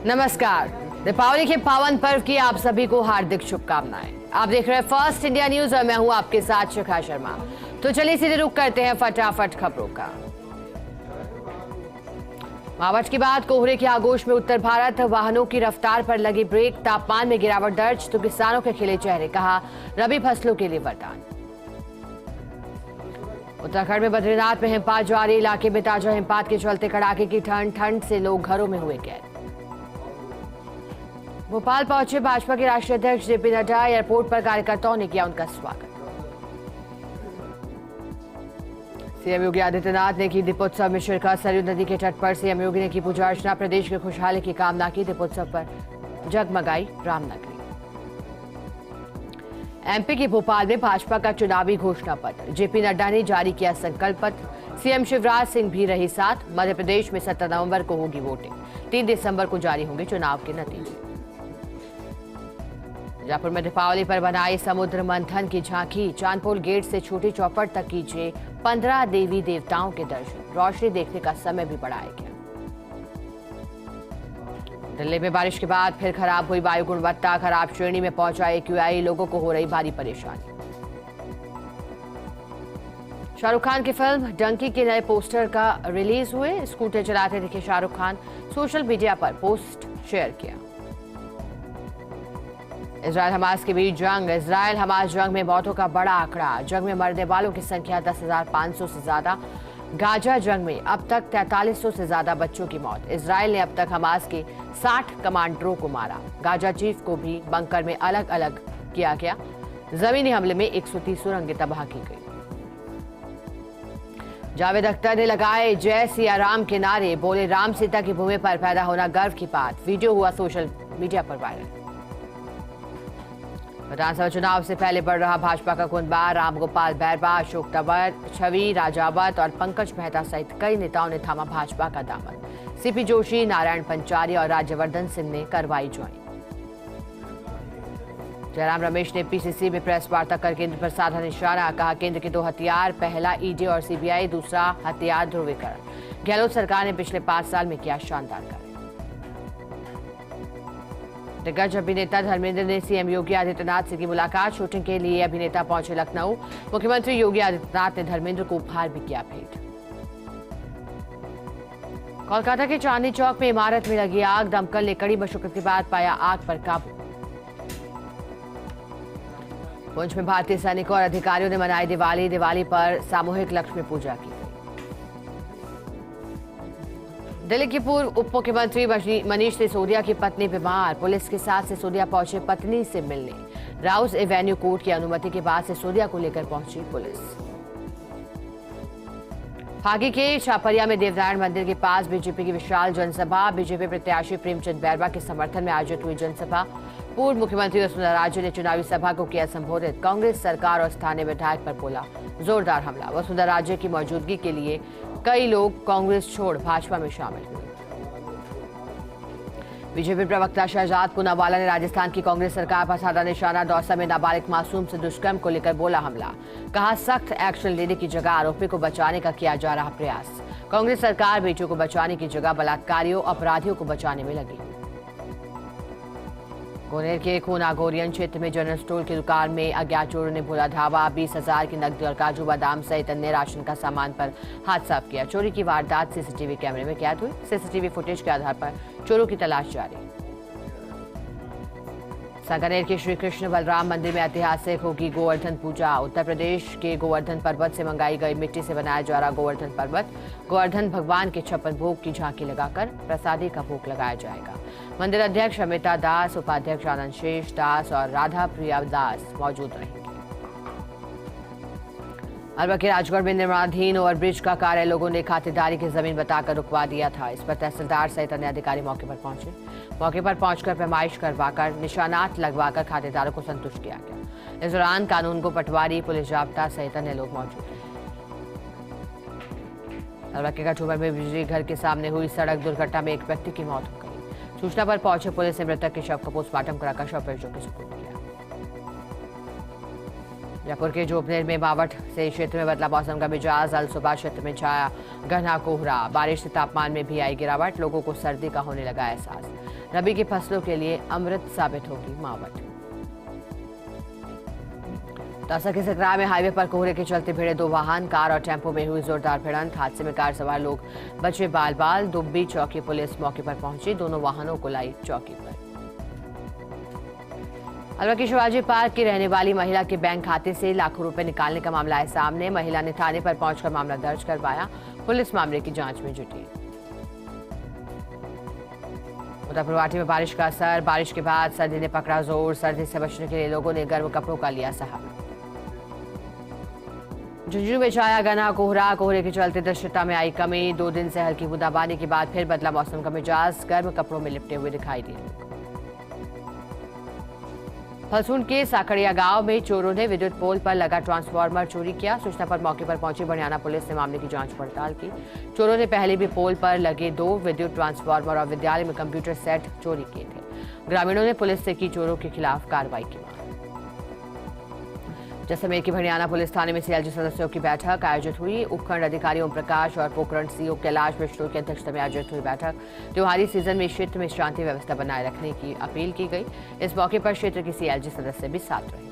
नमस्कार। दीपावली के पावन पर्व की आप सभी को हार्दिक शुभकामनाएं। आप देख रहे हैं फर्स्ट इंडिया न्यूज और मैं हूं आपके साथ शिखा शर्मा। तो चलिए सीधे रुक करते हैं फटाफट खबरों का। मावठ के बाद कोहरे के आगोश में उत्तर भारत, वाहनों की रफ्तार पर लगी ब्रेक, तापमान में गिरावट दर्ज तो किसानों के खिले चेहरे, कहा रबी फसलों के लिए वरदान। उत्तराखंड में बद्रीनाथ में हिमपात जारी, इलाके में ताजा हिमपात के चलते कड़ाके की ठंड से लोग घरों में हुए कैद। भोपाल पहुंचे भाजपा के राष्ट्रीय अध्यक्ष जेपी नड्डा, एयरपोर्ट पर कार्यकर्ताओं ने किया उनका स्वागत। सीएम योगी आदित्यनाथ ने की दीपोत्सव में शिरकत, सरयू नदी के तट पर सीएम योगी ने की पूजा अर्चना, प्रदेश की खुशहाली की कामना की, दीपोत्सव पर जगमगाई रामनगरी। एमपी के भोपाल में भाजपा का चुनावी घोषणा पत्र, जेपी नड्डा ने जारी किया संकल्प पत्र, सीएम शिवराज सिंह भी रही साथ। मध्य प्रदेश में 17 नवंबर को होगी वोटिंग, 3 दिसंबर को जारी होंगे चुनाव के नतीजे। जयपुर में दीपावली पर बनाई समुद्र मंथन की झांकी, चांदपोल गेट से छोटी चौपट तक कीजिए 15 देवी देवताओं के दर्शन, रोशनी देखने का समय भी बढ़ाया गया। दिल्ली में बारिश के बाद फिर खराब हुई वायु गुणवत्ता, खराब श्रेणी में पहुंचा AQI, लोगों को हो रही भारी परेशानी। शाहरुख खान की फिल्म डंकी के नए पोस्टर का रिलीज हुए, स्कूटर चलाते दिखे शाहरुख खान, सोशल मीडिया पर पोस्ट शेयर किया। इजरायल हमास के बीच जंग, इजरायल हमास जंग में मौतों का बड़ा आंकड़ा, जंग में मरने वालों की संख्या 10,500 से ज्यादा। गाजा जंग में अब तक 4300 से ज्यादा बच्चों की मौत। इजरायल ने अब तक हमास के 60 कमांडरों को मारा, गाजा चीफ को भी बंकर में अलग अलग किया गया। जमीनी हमले में 130 सुरंगें तबाह की गई। जावेद अख्तर ने लगाए जय सिया राम के नारे, बोले राम सीता की भूमि पर पैदा होना गर्व की बात, वीडियो हुआ सोशल मीडिया पर वायरल। विधानसभा चुनाव से पहले बढ़ रहा भाजपा का कुनबा, रामगोपाल बैरवा, अशोक तंवर, छवि राजावत और पंकज मेहता सहित कई नेताओं ने थामा भाजपा का दामन। सीपी जोशी, नारायण पंचारी और राज्यवर्धन सिंह ने करवाई ज्वाइन। जयराम रमेश ने पीसीसी में प्रेस वार्ता कर केंद्र पर साधा निशाना, कहा केंद्र के 2 हथियार, पहला ईडी और सीबीआई, दूसरा हथियार ध्रुवीकरण। गहलोत सरकार ने पिछले 5 साल में किया शानदार कार्य। दिग्गज अभिनेता धर्मेंद्र ने सीएम योगी आदित्यनाथ से की मुलाकात, शूटिंग के लिए अभिनेता पहुंचे लखनऊ। मुख्यमंत्री योगी आदित्यनाथ ने धर्मेंद्र को उपहार भी किया भेंट। कोलकाता के चांदनी चौक में इमारत में लगी आग, दमकल ने कड़ी मशक्कत के बाद पाया आग पर काबू। पुंछ में भारतीय सैनिकों और अधिकारियों ने मनाई दिवाली पर सामूहिक लक्ष्मी पूजा की। दिल्ली के पूर्व उप मुख्यमंत्री मनीष सिसोदिया की पत्नी बीमार, पुलिस के साथ सिसोदिया पहुंचे पत्नी से मिलने। राउस एवेन्यू कोर्ट की अनुमति के बाद सिसोदिया को लेकर पहुंची पुलिस। फागी के छापरिया में देवनारायण मंदिर के पास बीजेपी की विशाल जनसभा, बीजेपी प्रत्याशी प्रेमचंद बैरवा के समर्थन में आयोजित हुई जनसभा। पूर्व मुख्यमंत्री वसुंधरा राजे ने चुनावी सभा को किया संबोधित, कांग्रेस सरकार और स्थानीय विधायक पर बोला जोरदार हमला। वसुंधरा राजे की मौजूदगी के लिए कई लोग कांग्रेस छोड़ भाजपा में शामिल हुए। बीजेपी प्रवक्ता शहजाद पूनावाला ने राजस्थान की कांग्रेस सरकार पर साधा निशाना, दौसा में नाबालिग मासूम से दुष्कर्म को लेकर बोला हमला, कहा सख्त एक्शन लेने की जगह आरोपी को बचाने का किया जा रहा प्रयास। कांग्रेस सरकार बेटियों को बचाने की जगह बलात्कारियों, अपराधियों को बचाने में लगी। गोनेर के खूनागोरियन क्षेत्र में जनरल स्टोर की दुकान में अज्ञात चोरों ने भोला धावा, 20,000 की नकदी और काजू बादाम सहित अन्य राशन का सामान पर हाथ साफ किया। चोरी की वारदात सीसीटीवी कैमरे में कैद हुई, सीसीटीवी फुटेज के आधार पर चोरों की तलाश जारी। सांगानेर के श्री कृष्ण बलराम मंदिर में ऐतिहासिक होगी गोवर्धन पूजा, उत्तर प्रदेश के गोवर्धन पर्वत से मंगाई गई मिट्टी से बनाया जा रहा गोवर्धन पर्वत, गोवर्धन भगवान के 56 भोग की झांकी लगाकर प्रसादी का भोग लगाया जाएगा। मंदिर अध्यक्ष अमिता दास, उपाध्यक्ष आनंद शेष दास और राधा प्रिया दास मौजूद रहेंगे। अलवर के राजगढ़ में निर्माणाधीन ओवरब्रिज का कार्य लोगों ने खातेदारी की जमीन बताकर रुकवा दिया था। इस पर तहसीलदार सहित अन्य अधिकारी मौके पर पहुंचे। मौके पर पहुंचकर पैमाइश करवाकर निशानात लगवाकर खातेदारों को संतुष्ट किया गया। इस दौरान कानून को पटवारी, पुलिस जाब्ता सहित अन्य लोग मौजूद थे। अलवर के कठुबर में बिजली घर के सामने हुई सड़क दुर्घटना में एक व्यक्ति की मौत हो गई। सूचना पर पहुंचे पुलिस ने मृतक के शव को पोस्टमार्टम कराकर शव परिजनों के सुपुर्द किया। जयपुर के जोबनेर में बावट से क्षेत्र में बदला मौसम का मिजाज। अल सुबह क्षेत्र में छाया घना कोहरा। बारिश से तापमान में भी आई गिरावट। लोगों को सर्दी का होने लगा एहसास। रबी की फसलों के लिए अमृत साबित होगी मावट। दौसा के सकरा में हाईवे पर कोहरे के चलते भिड़े दो वाहन। कार और टेम्पो में हुई जोरदार भिड़ंत। हादसे में कार सवार लोग बचे बाल बाल। दुब्बी चौकी पुलिस मौके पर पहुंची। दोनों वाहनों को लाई चौकी पर। अलवर की शिवाजी पार्क की रहने वाली महिला के बैंक खाते से लाखों रुपए निकालने का मामला है सामने। महिला ने थाने पर पहुंचकर मामला दर्ज करवाया। पुलिस मामले की जांच में जुटी। उत्तर पूर्वाटी में बारिश का असर। बारिश के बाद सर्दी ने पकड़ा जोर। सर्दी से बचने के लिए लोगों ने गर्म कपड़ों का लिया सहारा। झुंझुनू में छाया घना कोहरा। कोहरे के चलते दृश्यता में आई कमी। 2 दिन से हल्की बूंदाबांदी के बाद फिर बदला मौसम का मिजाज। गर्म कपड़ों में लिपटे हुए दिखाई दिए। फलसून के साकड़िया गांव में चोरों ने विद्युत पोल पर लगा ट्रांसफार्मर चोरी किया। सूचना पर मौके पर पहुंची बनियाना पुलिस ने मामले की जांच पड़ताल की। चोरों ने पहले भी पोल पर लगे 2 विद्युत ट्रांसफार्मर और विद्यालय में कंप्यूटर सेट चोरी किए थे। ग्रामीणों ने पुलिस से की चोरों के खिलाफ कार्रवाई की। जैसलमेर की भड़ियाना पुलिस थाने में सीएलजी सदस्यों की बैठक आयोजित हुई। उपखंड अधिकारी ओम प्रकाश और पोखरण सीओ कैलाश मिश्रा की अध्यक्षता में आयोजित हुई बैठक। त्योहारी सीजन में क्षेत्र में शांति व्यवस्था बनाए रखने की अपील की गई। इस मौके पर क्षेत्र के सीएलजी सदस्य भी साथ रहे।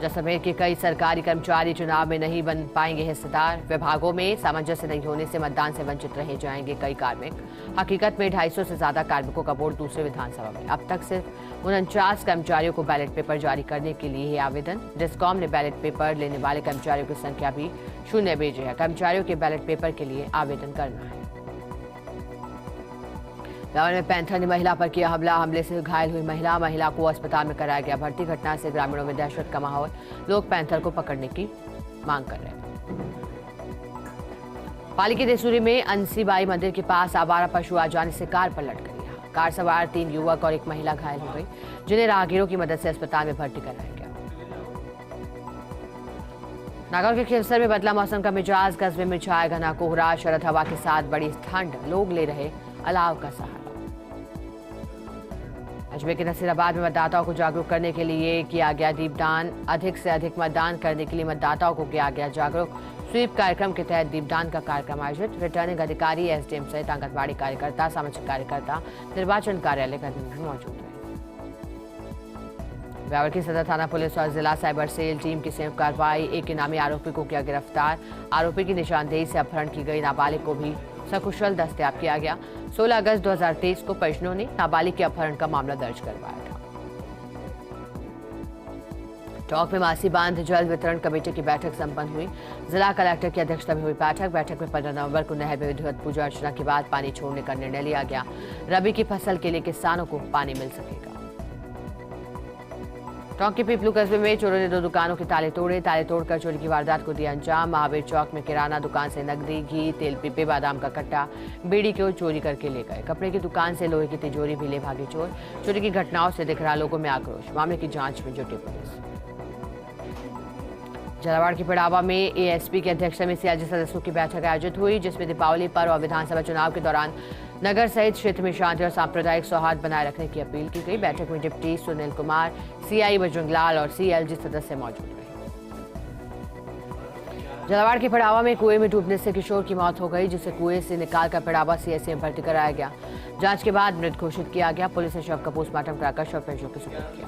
जैसलमेर के कई सरकारी कर्मचारी चुनाव में नहीं बन पाएंगे हिस्सेदार। विभागों में सामंजस्य नहीं होने से मतदान से वंचित रह जाएंगे कई कार्मिक। हकीकत में 250 से ज्यादा कार्मिकों का वोट दूसरे विधानसभा में। अब तक सिर्फ 49 कर्मचारियों को बैलेट पेपर जारी करने के लिए ही आवेदन। डिस्कॉम ने बैलेट पेपर लेने वाले कर्मचारियों की संख्या भी 0 भेजी है। कर्मचारियों के बैलेट पेपर के लिए आवेदन करना है। लाहौर में पैंथर ने महिला पर किया हमला। हमले से घायल हुई महिला को अस्पताल में कराया गया भर्ती। घटना से ग्रामीणों में दहशत का माहौल। लोग पैंथर को पकड़ने की मांग कर रहे हैं। पाली के देसूरी में अंसीबाई मंदिर के पास आवारा पशु आ जाने से कार पर लटक गया। कार सवार 3 युवक और एक महिला घायल हो गई, जिन्हें राहगीरों की मदद से अस्पताल में भर्ती कराया गया। नागौर के खिवसर में बदला मौसम का मिजाज। कस्बे में छाया घना कोहरा। शरद हवा के साथ बड़ी ठंड। लोग ले रहे अलाव का सहारा। अजमेर के नसीराबाद में मतदाताओं को जागरूक करने के लिए किया गया दीपदान। अधिक से अधिक मतदान करने के लिए मतदाताओं को किया गया जागरूक। स्वीप कार्यक्रम के तहत दीपदान का कार्यक्रम आयोजित। रिटर्निंग अधिकारी, एसडीएम सहित आंगनबाड़ी कार्यकर्ता, सामाजिक कार्यकर्ता, निर्वाचन कार्यालय कर्मी मौजूद रहे। ब्यावर की सदर थाना पुलिस और जिला साइबर सेल टीम की संयुक्त कार्रवाई। एक इनामी आरोपी को किया गिरफ्तार। आरोपी की निशानदेही से अपहरण की गई नाबालिग को भी सकुशल दस्तयाब किया गया। 16 अगस्त 2023 को परिजनों ने नाबालिग के अपहरण का मामला दर्ज करवाया था। टोंक में मासी बांध जल वितरण कमेटी की बैठक संपन्न हुई। जिला कलेक्टर की अध्यक्षता में हुई बैठक में 15 नवंबर को नहर में विधिवत पूजा अर्चना के बाद पानी छोड़ने का निर्णय लिया गया। रबी की फसल के लिए किसानों को पानी मिल सकेगा। टोंक के पीपलू कस्बे में चोरों ने 2 दुकानों के ताले तोड़े। ताले तोड़कर चोरी की वारदात को दिया अंजाम। महावीर चौक में किराना दुकान से नकदी, घी, तेल पीपे, बादाम का कट्टा, बीड़ी को चोरी करके ले गए। कपड़े की दुकान से लोहे की तिजोरी भी ले भागे चोर। चोरी की घटनाओं से दिख रहा लोगों में आक्रोश। मामले की जांच में जुटी पुलिस। झालावाड़ के पिड़ावा में एएसपी की अध्यक्षता में सीएलजी सदस्यों की बैठक आयोजित हुई, जिसमें दीपावली पर्व और विधानसभा चुनाव के दौरान नगर सहित क्षेत्र में शांति और सांप्रदायिक सौहार्द बनाए रखने की अपील की गई। बैठक में डिप्टी सुनील कुमार, सीआई बजरंग लाल और सीएलजी सदस्य मौजूद रहे। झालावाड़ के पिड़ावा में कुएं में डूबने से किशोर की मौत हो गई, जिसे कुएं से निकालकर पिड़ावा सीएचसी में भर्ती कराया गया। जांच के बाद मृत घोषित किया गया। पुलिस ने शव का पोस्टमार्टम कराकर शव परिजनों को सुपुर्द किया।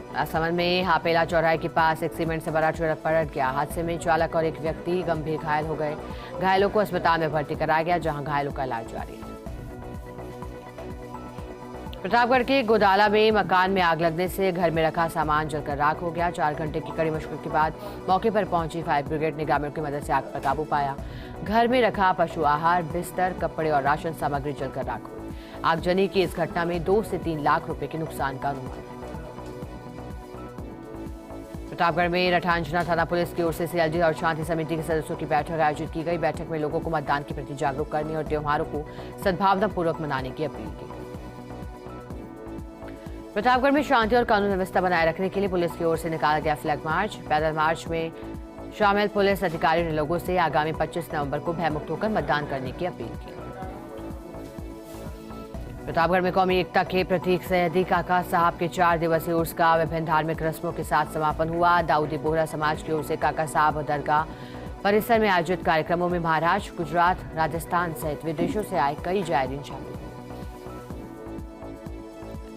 राजसमंद में हापेला चौराहे के पास एक सीमेंट से बड़ा ट्रक पलट गया। हादसे में चालक और एक व्यक्ति गंभीर घायल हो गए। घायलों को अस्पताल में भर्ती कराया गया, जहां घायलों का इलाज जारी है। प्रतापगढ़ के गोदाला में मकान में आग लगने से घर में रखा सामान जलकर राख हो गया। 4 घंटे की कड़ी मुश्किल के बाद मौके पर पहुंची फायर ब्रिगेड ने ग्रामीणों की मदद से आग पर काबू पाया। घर में रखा पशु आहार, बिस्तर, कपड़े और राशन सामग्री जलकर राख हुई। आगजनी की इस घटना में 2 से 3 लाख रुपए के नुकसान का अनुमान है। प्रतापगढ़ में रठांजना थाना पुलिस की ओर से सीएलजी और शांति समिति के सदस्यों की बैठक आयोजित की गई। बैठक में लोगों को मतदान के प्रति जागरूक करने और त्योहारों को सद्भावनापूर्वक मनाने की अपील की। प्रतापगढ़ में शांति और कानून व्यवस्था बनाए रखने के लिए पुलिस की ओर से निकाला गया फ्लैग मार्च। पैदल मार्च में शामिल पुलिस अधिकारियों ने लोगों से आगामी 25 नवंबर को भयमुक्त होकर मतदान करने की अपील की। प्रतापगढ़ में कौमी एकता के प्रतीक सैयदी काका साहब के 4 दिवसीय उर्स का विभिन्न धार्मिक रस्मों के साथ समापन हुआ। दाऊदी बोहरा समाज की ओर से काका साहब दरगाह परिसर में आयोजित कार्यक्रमों में महाराष्ट्र, गुजरात, राजस्थान सहित विदेशों से आए कई जायरीन शामिल हुए।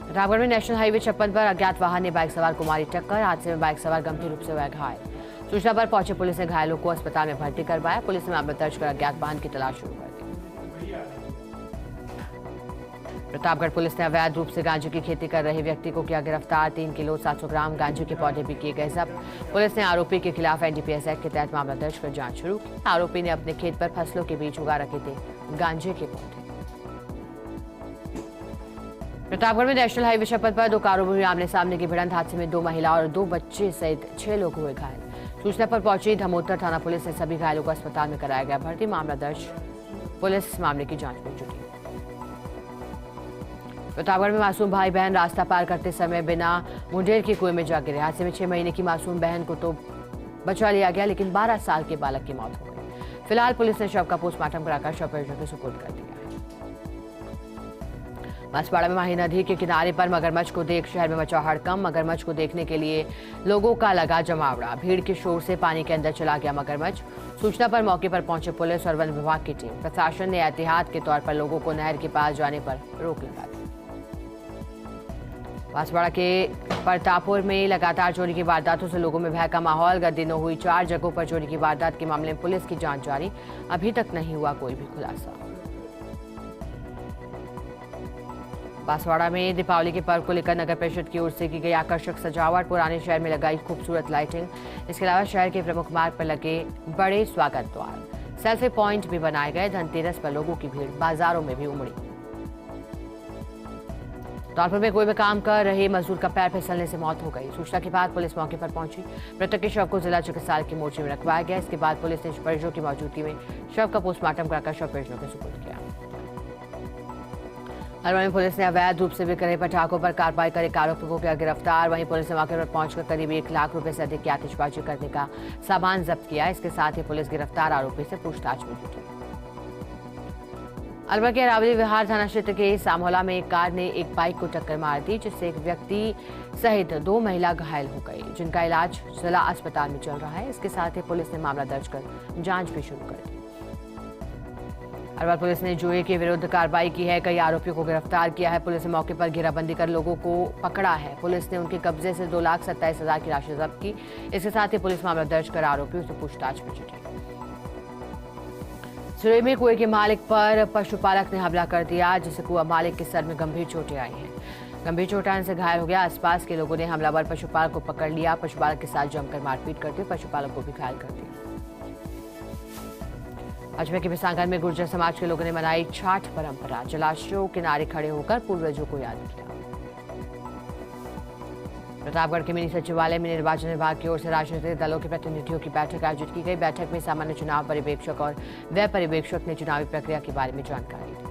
प्रतापगढ़ में नेशनल हाईवे 56 पर अज्ञात वाहन ने बाइक सवार को मारी टक्कर। हादसे में बाइक सवार गंभीर रूप से हुआ घायल। सूचना पर पहुंचे पुलिस ने घायलों को अस्पताल में भर्ती करवाया। पुलिस ने मामला दर्ज कर अज्ञात वाहन की तलाश शुरू कर दी। प्रतापगढ़ पुलिस ने अवैध रूप से गांजे की खेती कर रहे व्यक्ति को किया गिरफ्तार। 3 किलो 700 ग्राम गांजे के पौधे भी किए गए जब्त। पुलिस ने आरोपी के खिलाफ एनडीपीएस एक्ट के तहत मामला दर्ज कर जांच शुरू की। आरोपी ने अपने खेत पर फसलों के बीच उगा रखे थे गांजे के पौधे। प्रतापगढ़ में नेशनल हाईवे 56 पर 2 कारों में आमने सामने की भिड़ंत। हादसे में 2 महिला और 2 बच्चे सहित 6 लोग हुए घायल। सूचना पर पहुंची धमोतर थाना पुलिस ने सभी घायलों को अस्पताल में कराया गया भर्ती। मामला दर्ज, पुलिस मामले की जांच में जुटी। प्रतापगढ़ में मासूम भाई बहन रास्ता पार करते समय बिना मुंडेर के कुएं में जा गिरे। हादसे में 6 महीने की मासूम बहन को तो बचा लिया गया, लेकिन 12 साल के बालक की मौत हो गई। फिलहाल पुलिस ने शव का पोस्टमार्टम कराकर शव परिजनों के सुपुर्द कर दिया है। बांसवाड़ा में माही नदी के किनारे पर मगरमच्छ को देख शहर में मचा हड़कंप। मगरमच्छ को देखने के लिए लोगों का लगा जमावड़ा। भीड़ के शोर से पानी के अंदर चला गया मगरमच्छ। सूचना पर मौके पर पहुंचे पुलिस और वन विभाग की टीम। प्रशासन ने एहतियात के तौर पर लोगों को नहर के पास जाने पर रोक लगा दी। बांसवाड़ा के प्रतापपुर में लगातार चोरी की वारदातों से लोगों में भय का माहौल। गत दिनों हुई 4 जगहों पर चोरी की वारदात के मामले में पुलिस की जांच जारी। अभी तक नहीं हुआ कोई भी खुलासा। बांसवाड़ा में दीपावली के पर्व को लेकर नगर परिषद की ओर से की गई आकर्षक सजावट। पुराने शहर में लगाई खूबसूरत लाइटिंग। इसके अलावा शहर के प्रमुख मार्ग पर लगे बड़े स्वागत द्वार, सेल्फी पॉइंट भी बनाए गए। धनतेरस पर लोगों की भीड़ बाजारों में भी उमड़ी। धौलपुर में कुएं में काम कर रहे मजदूर का पैर फिसलने से मौत हो गई। सूचना के बाद पुलिस मौके पर पहुंची। मृतक के शव को जिला चिकित्सालय की मोर्चे में रखवाया गया। इसके बाद पुलिस ने परिजनों की मौजूदगी में शव का पोस्टमार्टम कराकर शव परिजनों के सुपुर्द किया। अलवर में पुलिस ने अवैध रूप से बिक रहे पटाखों पर कार्रवाई कर एक आरोपी को किया गिरफ्तार। वहीं पुलिस ने मौके पर पहुंचकर करीब 1 लाख रुपए से अधिक की आतिशबाजी करने का सामान जब्त किया। इसके साथ ही पुलिस गिरफ्तार आरोपी से पूछताछ में जुटी। अलवर के अरावली विहार थाना क्षेत्र के सामोला में एक कार ने एक बाइक को टक्कर मार दी, जिससे एक व्यक्ति सहित 2 महिला घायल हो गई, जिनका इलाज जिला अस्पताल में चल रहा है। इसके साथ ही पुलिस ने मामला दर्ज कर जांच भी शुरू कर दी। अलवर पुलिस ने जुए के विरुद्ध कार्रवाई की है। कई आरोपियों को गिरफ्तार किया है। पुलिस ने मौके पर घेराबंदी कर लोगों को पकड़ा है। पुलिस ने उनके कब्जे से 2,27,000 की राशि जब्त की। इसके साथ ही पुलिस मामला दर्ज कर आरोपियों से पूछताछ में जुटी। सुरई में कुएं के मालिक पर पशुपालक ने हमला कर दिया, जिससे कुआं मालिक के सर में गंभीर चोटें आई हैं। गंभीर चोट आने से घायल हो गया। आसपास के लोगों ने हमलावर पशुपालक को पकड़ लिया। पशुपालक के साथ जमकर मारपीट करते हुए पशुपालक को भी घायल कर दिया। अजमेर के बिसांगर में गुर्जर समाज के लोगों ने मनाई छठ परंपरा। जलाशयों किनारे खड़े होकर पूर्वजों को याद किया। प्रतापगढ़ के मिनी सचिवालय में निर्वाचन विभाग की ओर से राजनीतिक दलों के प्रतिनिधियों की बैठक आयोजित की गई। बैठक में सामान्य चुनाव पर्यवेक्षक और व्यय पर्यवेक्षक ने चुनावी प्रक्रिया के बारे में जानकारी दी।